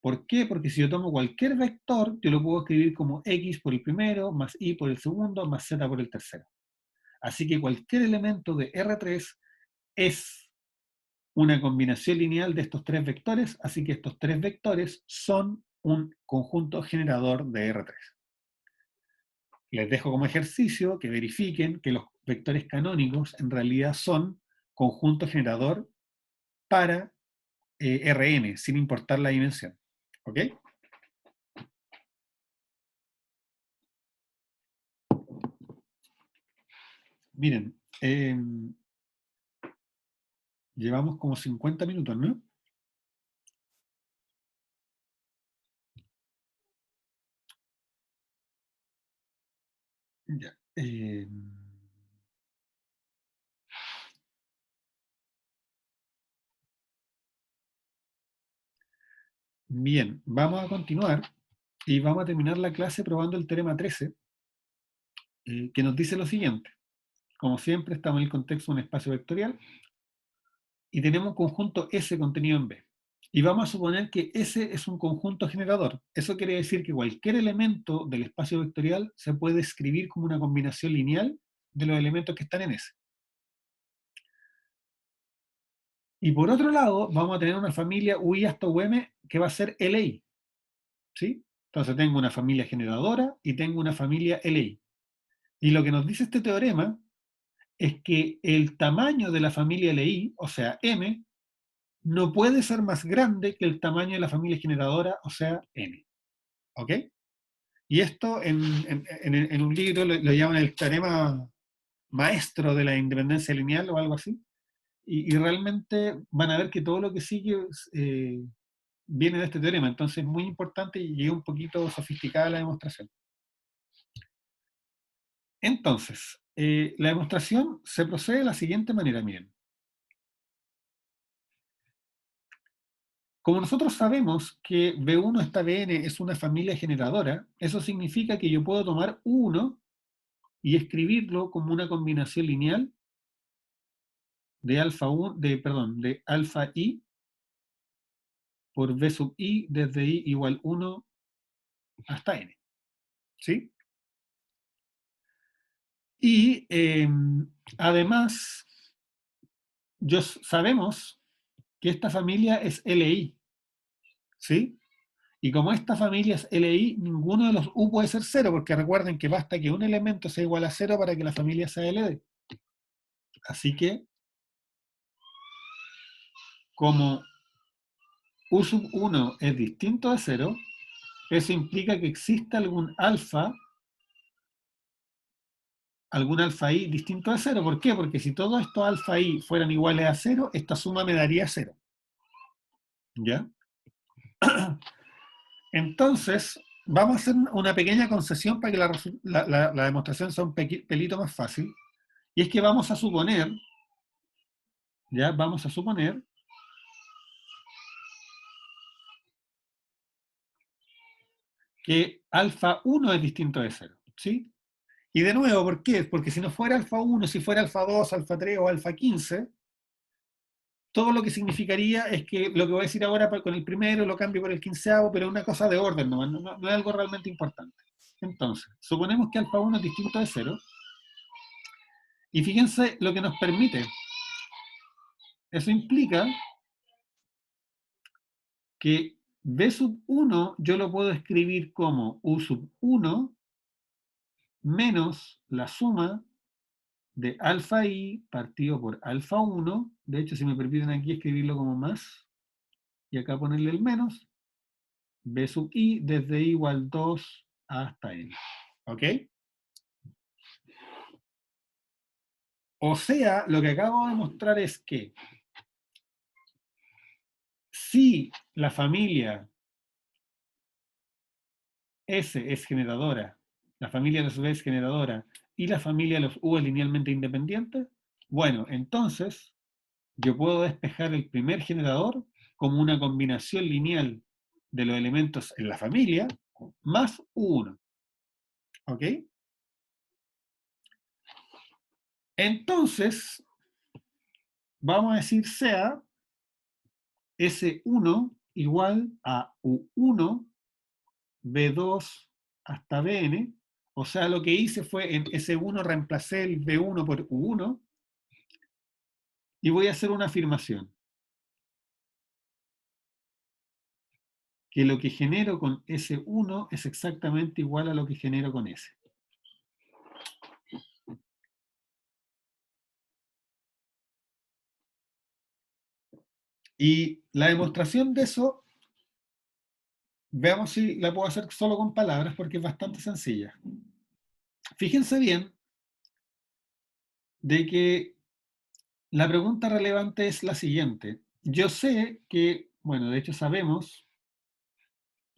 ¿Por qué? Porque si yo tomo cualquier vector, yo lo puedo escribir como X por el primero, más Y por el segundo, más Z por el tercero. Así que cualquier elemento de R3 es una combinación lineal de estos tres vectores, así que estos tres vectores son un conjunto generador de R3. Les dejo como ejercicio que verifiquen que los vectores canónicos en realidad son conjunto generador para Rn, sin importar la dimensión. ¿Ok? Miren, llevamos como 50 minutos, ¿no? Ya. Bien, vamos a continuar y vamos a terminar la clase probando el teorema 13, que nos dice lo siguiente. Como siempre, estamos en el contexto de un espacio vectorial y tenemos un conjunto S contenido en B. Y vamos a suponer que S es un conjunto generador. Eso quiere decir que cualquier elemento del espacio vectorial se puede escribir como una combinación lineal de los elementos que están en S. Y por otro lado, vamos a tener una familia UI hasta UM que va a ser LI. ¿Sí? Entonces tengo una familia generadora y tengo una familia LI. Y lo que nos dice este teorema es que el tamaño de la familia LI, o sea, M, no puede ser más grande que el tamaño de la familia generadora, o sea, N. ¿Ok? Y esto en un libro lo llaman el teorema maestro de la independencia lineal o algo así. Y realmente van a ver que todo lo que sigue viene de este teorema. Entonces es muy importante y es un poquito sofisticada la demostración. Entonces, la demostración se procede de la siguiente manera, miren. Como nosotros sabemos que B1 hasta Bn es una familia generadora, eso significa que yo puedo tomar 1 y escribirlo como una combinación lineal de alfa, de alfa i por B sub i desde i igual 1 hasta n. ¿Sí? Y además, sabemos que esta familia es LI. ¿Sí? Y como esta familia es LI, ninguno de los U puede ser 0, porque recuerden que basta que un elemento sea igual a 0 para que la familia sea LD. Así que, como U sub 1 es distinto de 0, eso implica que existe algún alfa algún alfa i distinto de 0. ¿Por qué? Porque si todos estos alfa i fueran iguales a 0, esta suma me daría 0. ¿Ya? Entonces, vamos a hacer una pequeña concesión para que la demostración sea un pelito más fácil. Y es que vamos a suponer, ¿ya? Vamos a suponer que alfa 1 es distinto de 0, ¿sí? Y de nuevo, ¿por qué? Porque si no fuera alfa 1, si fuera alfa 2, alfa 3 o alfa 15, todo lo que significaría es que lo que voy a decir ahora con el primero lo cambio por el quinceavo, pero es una cosa de orden, no es algo realmente importante. Entonces, suponemos que alfa 1 es distinto de 0, y fíjense lo que nos permite. Eso implica que b sub 1 yo lo puedo escribir como u sub 1 menos la suma de alfa i partido por alfa 1. De hecho, si me permiten aquí escribirlo como más, y acá ponerle el menos, b sub i desde i igual 2 hasta n. ¿Ok? O sea, lo que acabo de mostrar es que si la familia S es generadora, la familia de su vez es generadora, y la familia de los U es linealmente independiente, bueno, entonces yo puedo despejar el primer generador como una combinación lineal de los elementos en la familia más U1. ¿Ok? Entonces, vamos a decir sea S1 igual a U1, B2 hasta Bn. O sea, lo que hice fue en S1 reemplacé el B1 por U1 y voy a hacer una afirmación. Que lo que genero con S1 es exactamente igual a lo que genero con S. Y la demostración de eso, veamos si la puedo hacer solo con palabras porque es bastante sencilla. Fíjense bien de que la pregunta relevante es la siguiente. Yo sé que, bueno, de hecho sabemos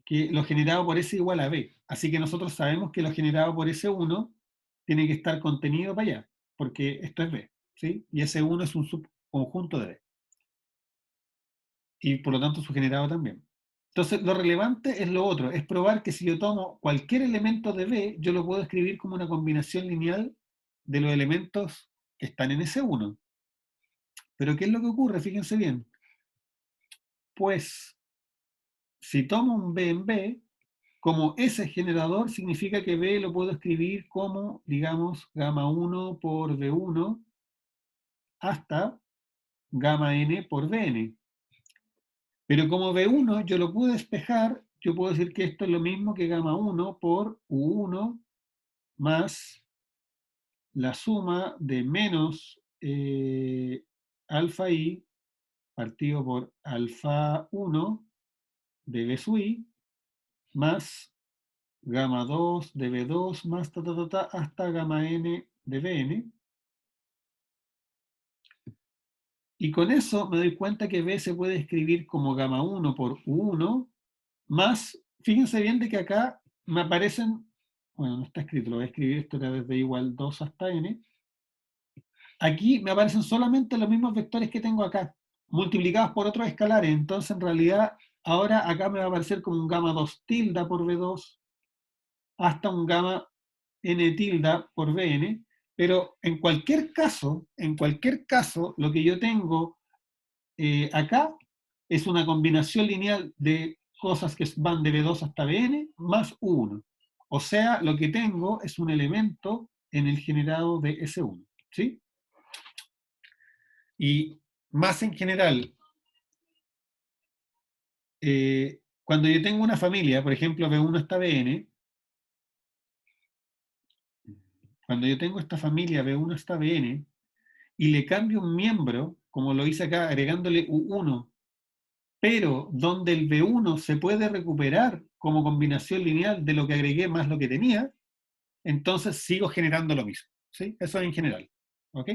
que lo generado por S igual a B. Así que nosotros sabemos que lo generado por S1 tiene que estar contenido para allá, porque esto es B, ¿sí? Y S1 es un subconjunto de B. Y por lo tanto su generado también. Entonces, lo relevante es lo otro, es probar que si yo tomo cualquier elemento de B, yo lo puedo escribir como una combinación lineal de los elementos que están en S1. Pero ¿qué es lo que ocurre? Fíjense bien. Pues, si tomo un B en B, como S es generador, significa que B lo puedo escribir como, digamos, gamma 1 por B1 hasta gamma n por Bn. Pero como B1 yo lo puedo despejar, yo puedo decir que esto es lo mismo que gamma 1 por U1 más la suma de menos alfa i partido por alfa 1 de B sub i más gamma 2 de B2 más hasta gamma n de Bn. Y con eso me doy cuenta que B se puede escribir como gamma 1 por U1 más, fíjense bien de que acá me aparecen, bueno, no está escrito, lo voy a escribir, esto era desde igual 2 hasta n. Aquí me aparecen solamente los mismos vectores que tengo acá, multiplicados por otros escalares. Entonces, en realidad, ahora acá me va a aparecer como un gamma 2 tilde por B2 hasta un gamma n tilde por Bn. Pero en cualquier caso, lo que yo tengo acá es una combinación lineal de cosas que van de B2 hasta Bn más U1. O sea, lo que tengo es un elemento en el generado de S1. ¿Sí? Y más en general, cuando yo tengo una familia, por ejemplo, B1 hasta Bn, cuando yo tengo esta familia B1 hasta Bn, y le cambio un miembro, como lo hice acá, agregándole U1, pero donde el B1 se puede recuperar como combinación lineal de lo que agregué más lo que tenía, entonces sigo generando lo mismo. ¿Sí? Eso en general. ¿Ok?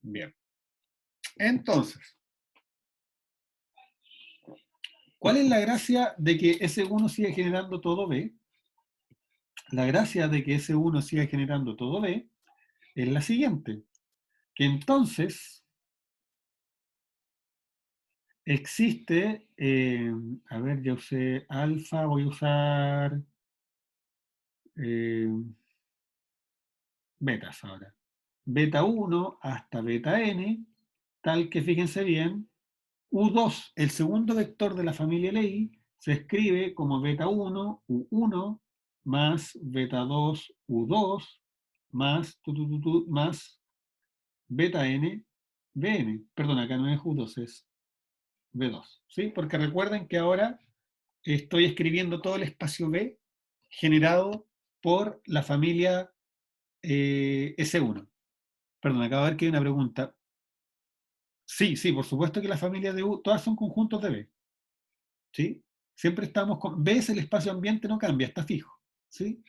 Bien. Entonces, ¿cuál es la gracia de que S1 siga generando todo B? La gracia de que S1 siga generando todo B es la siguiente, que entonces existe, a ver, ya usé alfa, voy a usar betas ahora. Beta 1 hasta beta n, tal que fíjense bien, U2, el segundo vector de la familia LI, se escribe como beta 1, U1, más beta 2, U2, más, más beta n, Bn. Perdón, acá no es U2, es B2. ¿Sí? Porque recuerden que ahora estoy escribiendo todo el espacio B generado por la familia S1. Perdón, acabo de ver que hay una pregunta. Sí, sí, por supuesto que las familias de U, todas son conjuntos de B. ¿Sí? Siempre estamos con... B es el espacio ambiente, no cambia, está fijo. ¿Sí?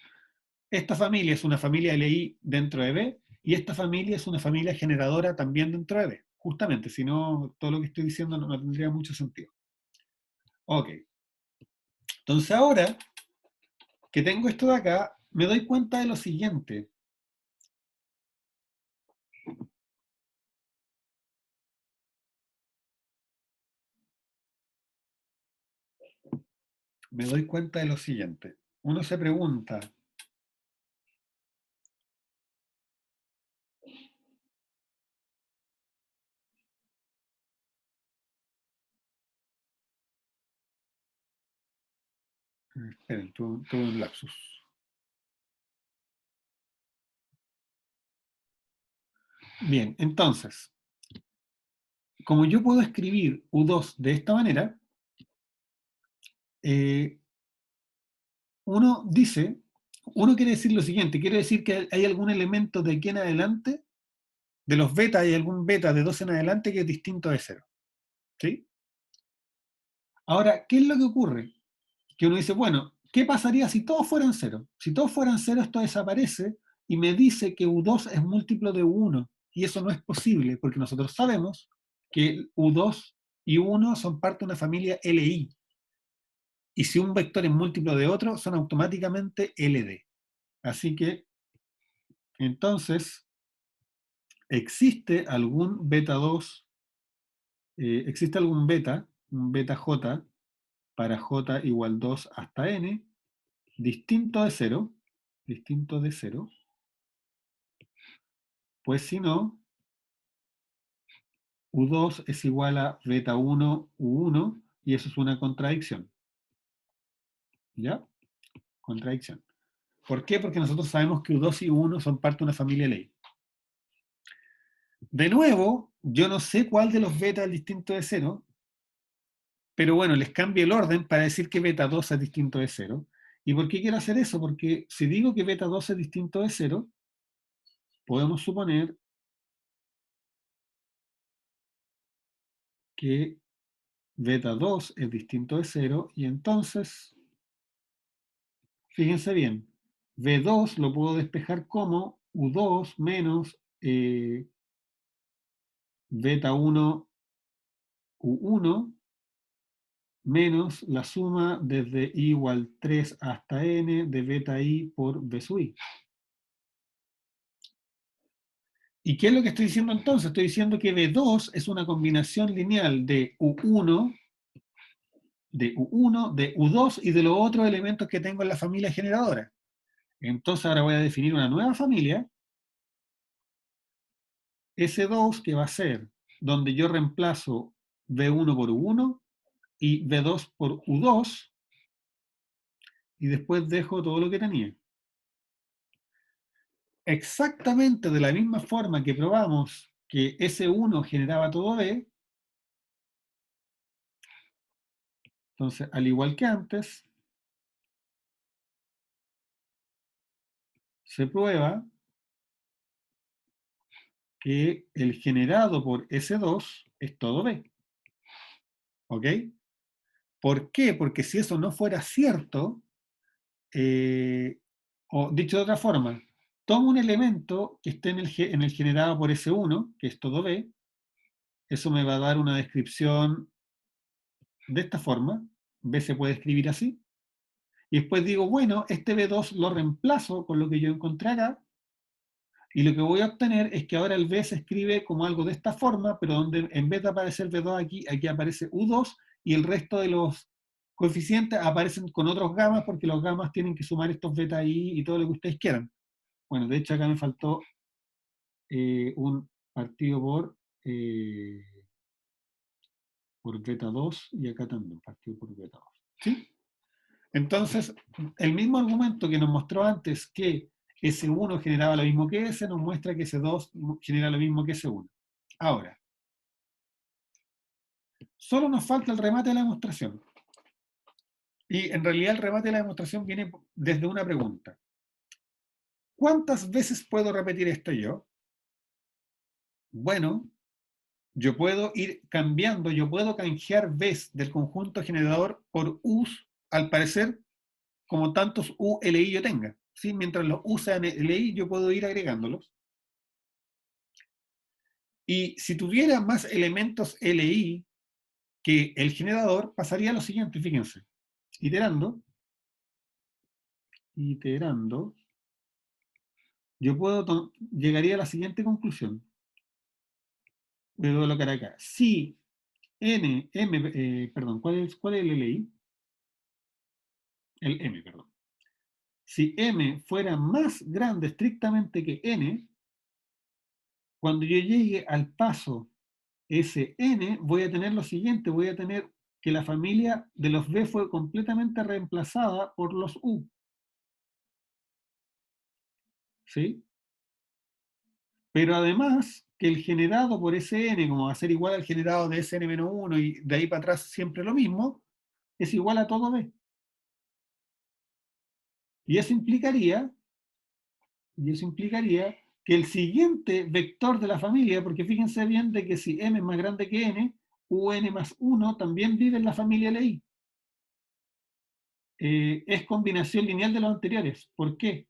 Esta familia es una familia LI dentro de B y esta familia es una familia generadora también dentro de B. Justamente, si no, todo lo que estoy diciendo no tendría mucho sentido. Ok. Entonces ahora que tengo esto de acá, me doy cuenta de lo siguiente. Me doy cuenta de lo siguiente. Uno se pregunta, esperen, tuve un lapsus. Bien, entonces, como yo puedo escribir U2 de esta manera, uno quiere decir lo siguiente, quiere decir que hay algún elemento de aquí en adelante, de los betas, hay algún beta de 2 en adelante que es distinto de 0. ¿Sí? Ahora, ¿qué es lo que ocurre? Que uno dice, bueno, ¿qué pasaría si todos fueran 0? Si todos fueran 0, esto desaparece y me dice que U2 es múltiplo de U1. Y eso no es posible, porque nosotros sabemos que U2 y U1 son parte de una familia LI. Y si un vector es múltiplo de otro, son automáticamente LD. Así que, entonces, existe algún beta 2, existe algún beta, un beta J, para J igual 2 hasta n, distinto de 0, pues si no, U2 es igual a beta 1, U1, y eso es una contradicción. ¿Ya? Contradicción. ¿Por qué? Porque nosotros sabemos que U2 y U1 son parte de una familia ley. De nuevo, yo no sé cuál de los betas es distinto de 0, pero bueno, les cambio el orden para decir que beta 2 es distinto de 0. ¿Y por qué quiero hacer eso? Porque si digo que beta 2 es distinto de 0, podemos suponer que beta 2 es distinto de 0 y entonces, fíjense bien, B2 lo puedo despejar como U2 menos beta 1 U1 menos la suma desde i igual 3 hasta n de beta i por b sub i. ¿Y qué es lo que estoy diciendo entonces? Estoy diciendo que B2 es una combinación lineal de U1, de U1, de U2 y de los otros elementos que tengo en la familia generadora. Entonces ahora voy a definir una nueva familia, S2, que va a ser donde yo reemplazo B1 por U1 y B2 por U2 y después dejo todo lo que tenía. Exactamente de la misma forma que probamos que S1 generaba todo B, entonces al igual que antes, se prueba que el generado por S2 es todo B. ¿Ok? ¿Por qué? Porque si eso no fuera cierto, o dicho de otra forma, tomo un elemento que esté en el generado por S1, que es todo B, eso me va a dar una descripción de esta forma, B se puede escribir así, y después digo, bueno, este B2 lo reemplazo con lo que yo encontré acá, y lo que voy a obtener es que ahora el B se escribe como algo de esta forma, pero donde en vez de aparecer B2 aquí, aquí aparece U2, y el resto de los coeficientes aparecen con otros gamas, porque los gamas tienen que sumar estos beta I y todo lo que ustedes quieran. Bueno, de hecho acá me faltó un partido por beta 2 y acá también partido por beta 2. ¿Sí? Entonces, el mismo argumento que nos mostró antes que S1 generaba lo mismo que S, nos muestra que S2 genera lo mismo que S1. Ahora, solo nos falta el remate de la demostración. Y en realidad el remate de la demostración viene desde una pregunta. ¿Cuántas veces puedo repetir esto yo? Bueno, yo puedo ir cambiando, yo puedo canjear V's del conjunto generador por U's, al parecer, como tantos U, LI yo tenga. ¿Sí? Mientras los U sean LI, yo puedo ir agregándolos. Y si tuviera más elementos LI que el generador, pasaría lo siguiente, fíjense. Iterando, yo llegaría a la siguiente conclusión. Voy a colocar acá. Si perdón, ¿cuál es el LI? El M, perdón. Si M fuera más grande estrictamente que N, cuando yo llegue al paso Sn, voy a tener lo siguiente, voy a tener que la familia de los B fue completamente reemplazada por los U. ¿Sí? Pero además, que el generado por Sn, como va a ser igual al generado de Sn-1 y de ahí para atrás siempre lo mismo, es igual a todo B. Y eso implicaría que el siguiente vector de la familia, porque fíjense bien de que si m es más grande que n, un más 1 también vive en la familia LI. Es combinación lineal de los anteriores. ¿Por qué?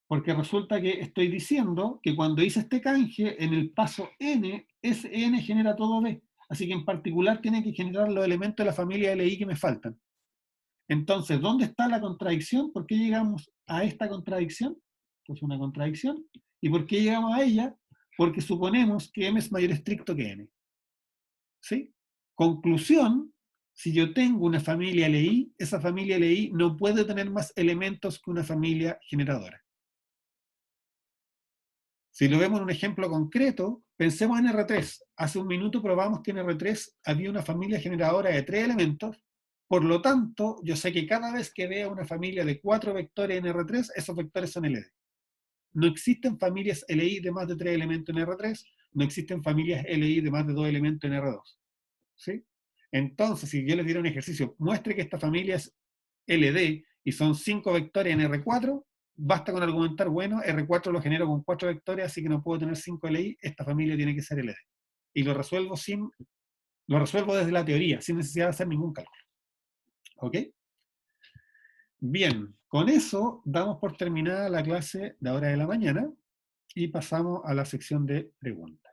Porque resulta que estoy diciendo que cuando hice este canje, en el paso n, ese n genera todo B. Así que en particular tiene que generar los elementos de la familia LI que me faltan. Entonces, ¿dónde está la contradicción? ¿Por qué llegamos a esta contradicción? Pues una contradicción. ¿Y por qué llegamos a ella? Porque suponemos que m es mayor estricto que n. ¿Sí? Conclusión, si yo tengo una familia LI, esa familia LI no puede tener más elementos que una familia generadora. Si lo vemos en un ejemplo concreto, pensemos en R3. Hace un minuto probamos que en R3 había una familia generadora de 3 elementos. Por lo tanto, yo sé que cada vez que vea una familia de 4 vectores en R3, esos vectores son LD. No existen familias LI de más de 3 elementos en R3, no existen familias LI de más de 2 elementos en R2. ¿Sí? Entonces, si yo les diera un ejercicio, muestre que esta familia es LD y son 5 vectores en R4, basta con argumentar, bueno, R4 lo genero con 4 vectores, así que no puedo tener 5 LI, esta familia tiene que ser LD. Y lo resuelvo desde la teoría, sin necesidad de hacer ningún cálculo. ¿Ok? Bien, con eso damos por terminada la clase de ahora de la mañana y pasamos a la sección de preguntas.